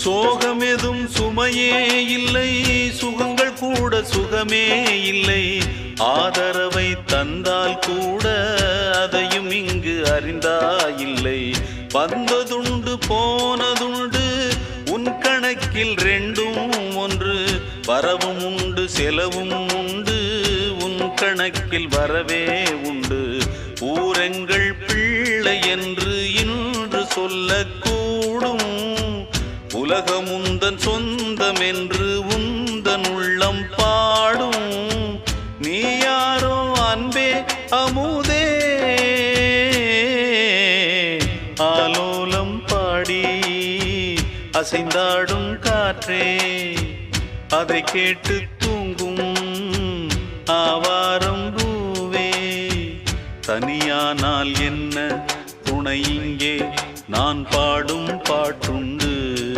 சோகமெதும் சுமையே இல்லை, சுகங்கள் கூட சுகமே இல்லை. ஆதரவை தந்தால் கூட அதையும் இங்கு அறிந்தாயில்லை. வந்ததுண்டு போனதுண்டு உன் கணக்கில் ரெண்டும் ஒன்று. வரவும் உண்டு செலவும் உண்டு, உன் கணக்கில் வரவே உண்டு. ஊரெங்கள் பிள்ளை என்று இன்று சொல்லக்கூடும். உலகம் உந்தன் சொந்தம் என்று உந்தன் உள்ளம் பாடும். நீ யாரோ அன்பே அமுதே, ஆலோலம் பாடி அசைந்தாடும் காற்றே, அதை கேட்டு தூங்கும் ஆவாரம் பூவே. தனியானால் என்ன துணை இங்கே, நான் பாடும் பாட்டு